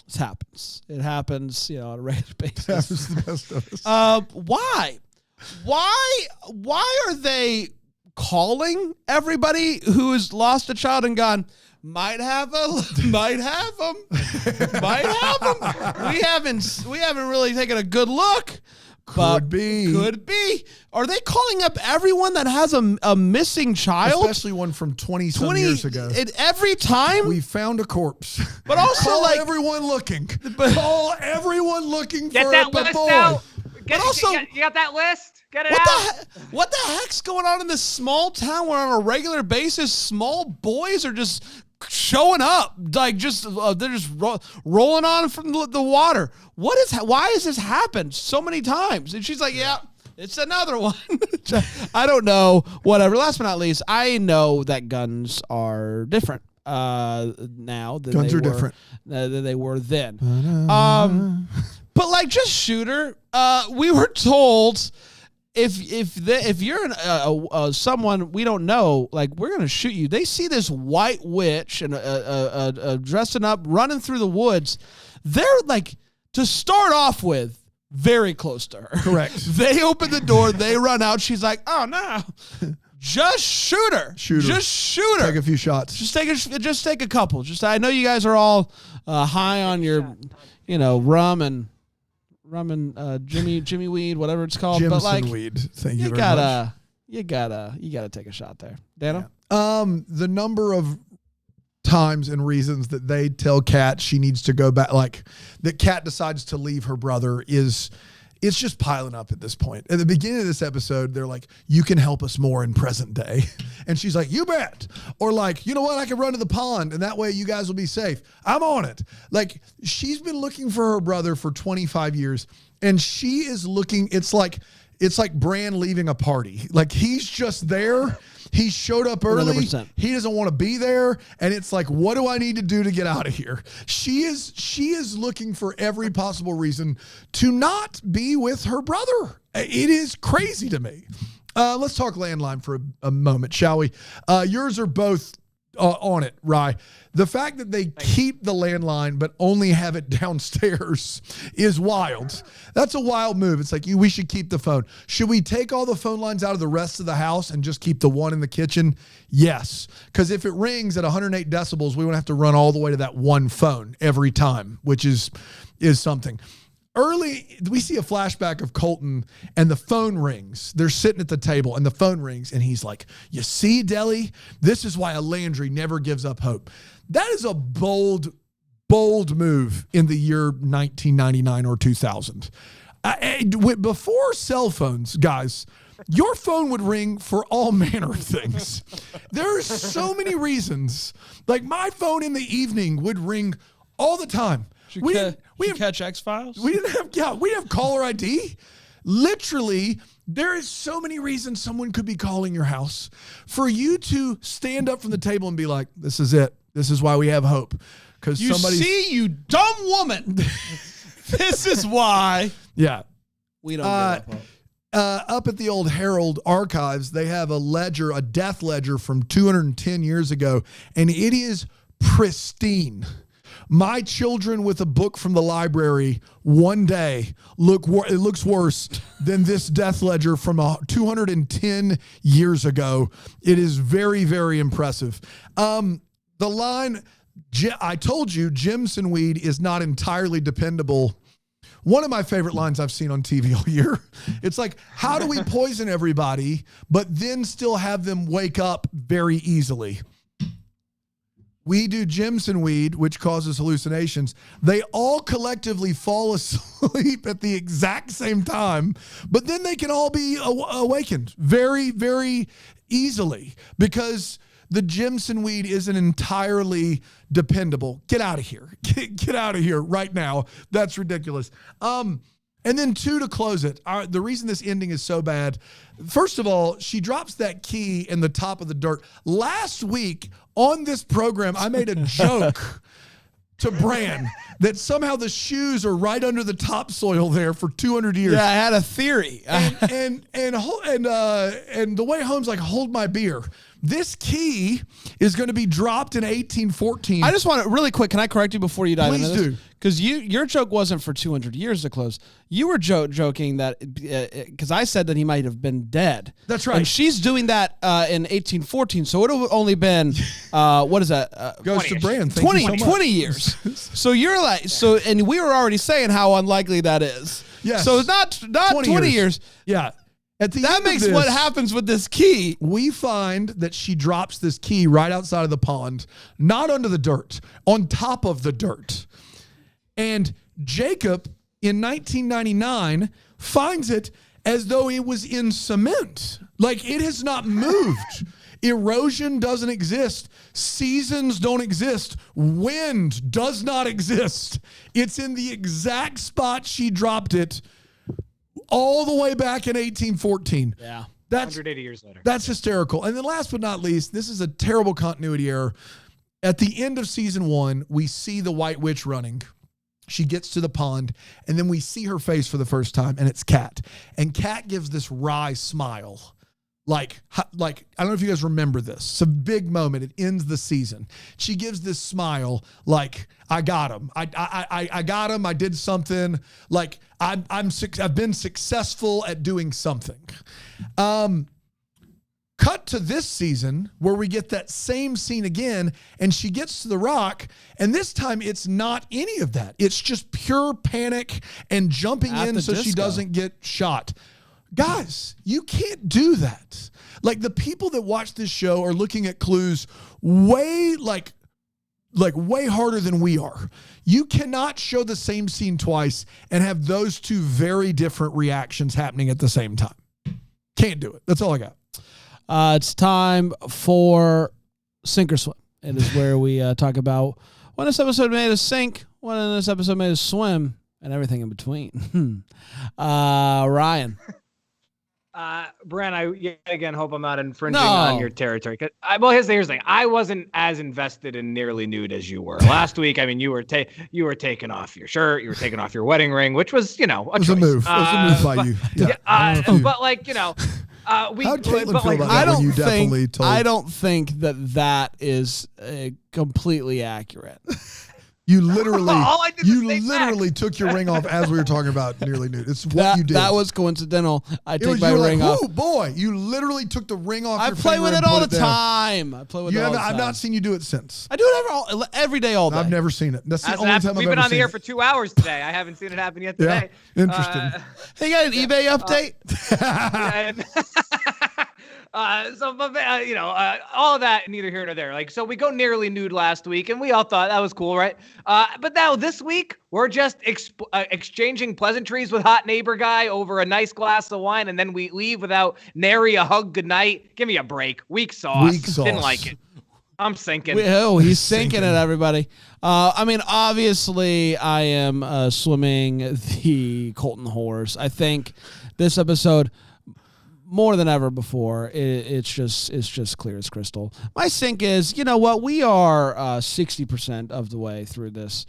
this happens. It happens, on a regular basis. Happens to the best of us. Why? Why are they calling everybody who has lost a child and gone, might have them. We haven't really taken a good look. Could be. Are they calling up everyone that has a missing child? Especially one from 20 years ago. Every time? We found a corpse. But also Call everyone looking. Call everyone looking Get for that a list boy. out. You got that list? Get it out. What the heck's going on in this small town where on a regular basis small boys are just showing up, like they're just rolling on from the water? Why has this happened so many times? And she's like, yeah, it's another one. I don't know. Whatever. Last but not least, I know that guns are different now than different than they were then. But like, just shoot her. We were told, if you're someone we don't know, like, we're gonna shoot you. They see this white witch and dressing up, running through the woods. They're like, to start off with, very close to her. Correct. They open the door. They run out. She's like, oh no. Just shoot her. Just shoot her. Take a few shots. Just take a couple. I know you guys are all high on your, rum and Jimmy weed, whatever it's called. Jimson but like, weed. Thank you very gotta you gotta take a shot there. Dano? The number of times and reasons that they tell Kat she needs to go back, like that Kat decides to leave her brother it's just piling up at this point. At the beginning of this episode, they're like, you can help us more in present day. And she's like, you bet. Or like, you know what? I can run to the pond and that way you guys will be safe. I'm on it. Like, she's been looking for her brother for 25 years and she is looking, it's like Bran leaving a party. Like, he's just there. He showed up early. 100%. He doesn't want to be there. And it's like, what do I need to do to get out of here? She is looking for every possible reason to not be with her brother. It is crazy to me. Let's talk landline for a moment, shall we? Yours are both on it, Rye. The fact that they keep the landline but only have it downstairs is wild. That's a wild move. It's like, we should keep the phone. Should we take all the phone lines out of the rest of the house and just keep the one in the kitchen? Yes. Because if it rings at 108 decibels, we won't have to run all the way to that one phone every time, which is something. Early, we see a flashback of Colton and the phone rings. They're sitting at the table and the phone rings and he's like, you see, Deli, this is why a Landry never gives up hope. That is a bold move in the year 1999 or 2000. Before cell phones, guys, your phone would ring for all manner of things. There are so many reasons. Like, my phone in the evening would ring all the time. We catch X-Files? We have caller ID. Literally, there is so many reasons someone could be calling your house for you to stand up from the table and be like, this is it. This is why we have hope. Because see, you dumb woman. This is why. Yeah. We don't give up hope. Up at the old Herald archives, they have a death ledger from 210 years ago, and it is pristine. My children with a book from the library one day it looks worse than this death ledger from 210 years ago. It is very, very impressive. The line, I told you, Jimson weed is not entirely dependable. One of my favorite lines I've seen on TV all year. It's like, how do we poison everybody, but then still have them wake up very easily? We do Jimson weed, which causes hallucinations. They all collectively fall asleep at the exact same time, but then they can all be awakened very, very easily because the Jimson weed isn't entirely dependable. Get out of here. Get out of here right now. That's ridiculous. And then two, to close it, the reason this ending is so bad, first of all, she drops that key in the top of the dirt. Last week on this program, I made a joke to Bran that somehow the shoes are right under the topsoil there for 200 years. Yeah, I had a theory. And the way Holmes like, hold my beer. This key is going to be dropped in 1814. I just want to really quick. Can I correct you before you dive into this? Please do. Because your joke wasn't for 200 years to close. You were joking that because I said that he might have been dead. That's right. And she's doing that in 1814. So it would have only been what is that? Goes to Bran. 20 years. So you're like and we were already saying how unlikely that is. Yes. So it's not 20 years. Yeah. That makes what happens with this key. We find that she drops this key right outside of the pond, not under the dirt, on top of the dirt. And Jacob, in 1999, finds it as though it was in cement. Like, it has not moved. Erosion doesn't exist. Seasons don't exist. Wind does not exist. It's in the exact spot she dropped it all the way back in 1814. Yeah. That's 180 years later. That's hysterical. And then last but not least, this is a terrible continuity error. At the end of season 1, we see the White Witch running. She gets to the pond, and then we see her face for the first time, and it's Kat. And Kat gives this wry smile. Like, I don't know if you guys remember this. It's a big moment. It ends the season. She gives this smile like, I got him. I got him. I did something. Like, I've been successful at doing something. Cut to this season where we get that same scene again, and she gets to the rock, and this time it's not any of that. It's just pure panic and jumping At in the so she disco. doesn't get shot. Guys, you can't do that. Like, the people that watch this show are looking at clues way way harder than we are. You cannot show the same scene twice and have those two very different reactions happening at the same time. Can't do it. That's all I got. It's time for Sink or Swim. It is where we talk about when this episode made us sink, when this episode made us swim, and everything in between. Ryan. Brent, I yet again hope I'm not infringing on your territory. Well, here's the thing. I wasn't as invested in Nearly Nude as you were last week. I mean, you were taking off your shirt, you were taking off your wedding ring, which was, a choice. A move. It was a move by you. Yeah. But like, how'd Caitlin feel about that when you definitely told? I don't think that is completely accurate. You literally took your ring off as we were talking about Nearly Nude. It's what you did. That was coincidental. I take my ring off. Oh boy, you literally took the ring off. I play with it all the time. I play with it all the time. I've not seen you do it since. I do it every day, all day. I've never seen it. That's the only time I've ever seen it. We've been on the air for 2 hours today. I haven't seen it happen yet today. Yeah, interesting. Hey, you got an eBay update? All of that, neither here nor there. Like, so we go Nearly Nude last week, and we all thought that was cool, right? But now this week, we're just exchanging pleasantries with hot neighbor guy over a nice glass of wine, and then we leave without nary a hug goodnight. Give me a break. Weak sauce. Didn't like it. I'm sinking. He's sinking it, everybody. Obviously, I am swimming the Colton horse. I think this episode, more than ever before, it's just clear as crystal. My sink is, you know what? We are 60% of the way through this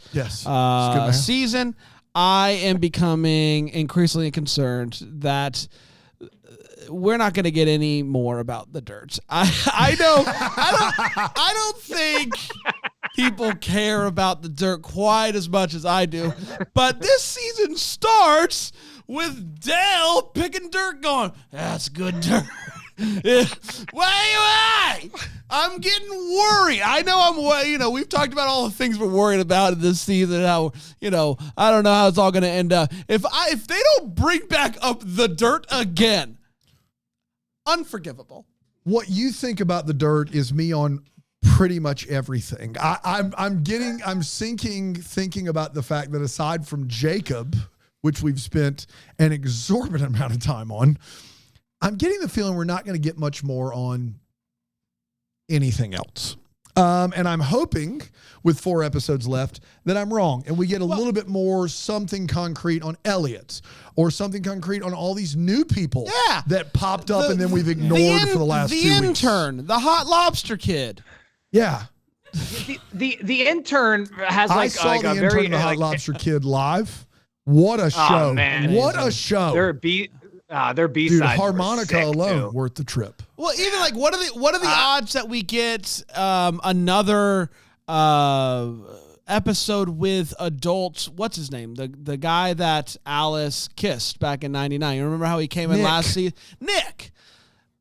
season. I am becoming increasingly concerned that we're not going to get any more about the dirt. I don't think people care about the dirt quite as much as I do. But this season starts with Dale picking dirt, going, "That's good dirt." Wait! I'm getting worried. I know we've talked about all the things we're worried about in this season. How, I don't know how it's all going to end up. If they don't bring back up the dirt again, unforgivable. What you think about the dirt is me on pretty much everything. I'm sinking thinking about the fact that aside from Jacob, which we've spent an exorbitant amount of time on, I'm getting the feeling we're not going to get much more on anything else. And I'm hoping with 4 episodes left that I'm wrong and we get a little bit more something concrete on Elliot or something concrete on all these new people that popped up and then we've ignored for the last 2 weeks. The intern, the hot lobster kid. Yeah. The intern has I saw the intern and the hot lobster kid live. What a show. Oh, man. What a show. Their B-sides. Dude, harmonica alone worth the trip. Well, even like what are the odds that we get another episode with adults? What's his name? The guy that Alice kissed back in '99. You remember how he came in last season? Nick.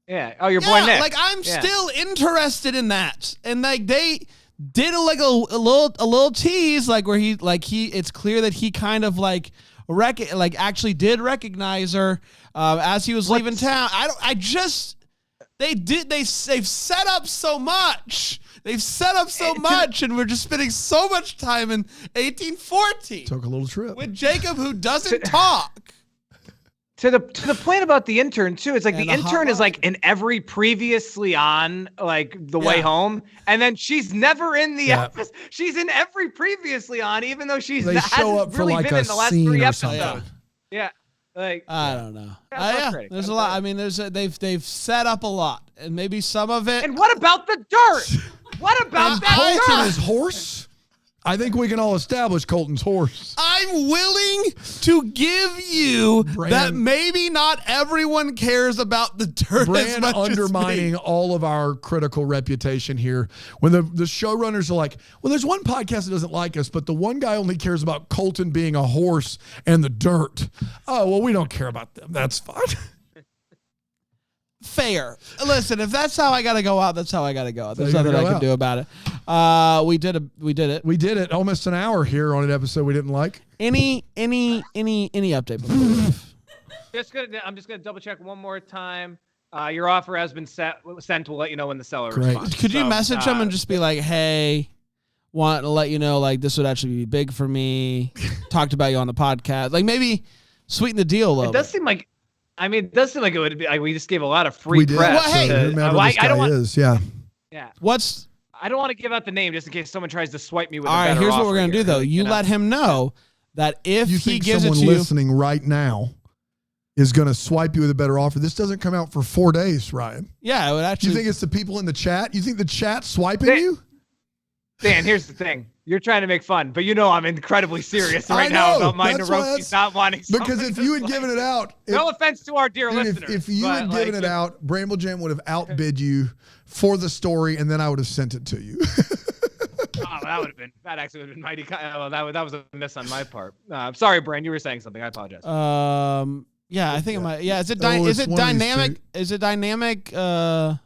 Yeah. Oh, your boy Nick. Like I'm still interested in that, and like they did a little tease, like where it's clear that he kind of actually did recognize her as he was leaving town. They've set up so much. They've set up so much, and we're just spending so much time in 1814. Took a little trip with Jacob, who doesn't talk. To the point about the intern too, it's like the intern is like in every previously on, like the way home, and then she's never in the episode. She's in every previously on, even though they show up for really like been a in the last scene 3 or episodes. something. Yeah, like I don't know. There's a lot. I mean, they've set up a lot, and maybe some of it. And what about the dirt? What about that Colton dirt? his horse? I think we can all establish Colton's horse. I'm willing to give you that maybe not everyone cares about the dirt as much undermining as me. all of our critical reputation here. When the showrunners are like, well, there's one podcast that doesn't like us, but the one guy only cares about Colton being a horse and the dirt. Oh, well, we don't care about them. That's fine. Fair. Listen, if that's how I got to go out, that's how I got to go out. There's nothing I can do about it. We did it. We did it. Almost an hour here on an episode we didn't like. Any update before we leave? I'm just gonna double check one more time. Your offer has been sent. We'll let you know when the seller Great. responds. Could you message them and just be like, hey, want to let you know, like, this would actually be big for me. Talked about you on the podcast. Like, maybe sweeten the deal a little It does seem like, it does seem like it would be. We just gave a lot of free We did. press. Well, hey, Whomever this guy is, yeah. Yeah. What's I don't want to give out the name just in case someone tries to swipe me with. all a right? better Here's what we're offer gonna do here, though. You let him know that if You he think gives it someone to you, listening right now is going to swipe you with a better offer? This doesn't come out for 4 days, Ryan. yeah, it would Do actually. you think it's the people in the chat? You think the chat's swiping They- you? Dan, here's the thing. You're trying to make fun, but I'm incredibly serious I right now know. about my That's why neuroses not wanting. Because something if to you had swipe. given it out, No offense to our dear dude, listeners. if you but, had given it out, Bramble Jam would have outbid you for the story, and then I would have sent it to you. that actually would have been mighty. Well, that was a miss on my part. I'm sorry, Brian. You were saying something. I apologize. Yeah, I think it might. Yeah, is it it's is it one of these dynamic? Is it dynamic? Aaron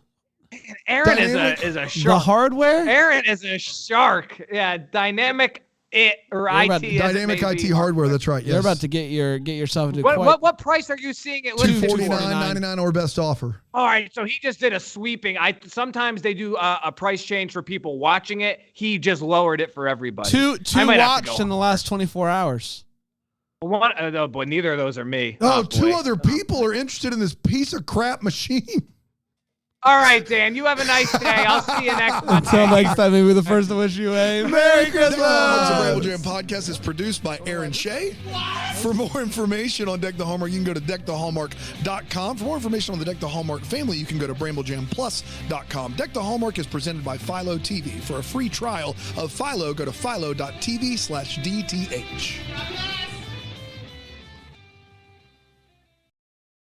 Dynamic- is a The shark. hardware. Aaron is a shark. Yeah, dynamic IT. Dynamic IT hardware. That's right. Yes. You're about to get yourself into quite. What price are you seeing it listed for? $249.99 or best offer. All right, so he just did a sweeping. Sometimes they do a price change for people watching it. He just lowered it for everybody. Two I might have to watched go in the last 24 hours. One, oh boy, neither of those are me. Oh, boy. two other people are interested in this piece of crap machine. All right, Dan, you have a nice day. I'll see you next Monday. Until next time, maybe the first to wish you a Merry Christmas. The Bramble Jam podcast is produced by Aaron Shea. For more information on Deck the Hallmark, you can go to deckthehallmark.com. For more information on the Deck the Hallmark family, you can go to bramblejamplus.com. Deck the Hallmark is presented by Philo TV. For a free trial of Philo, go to philo.tv/DTH.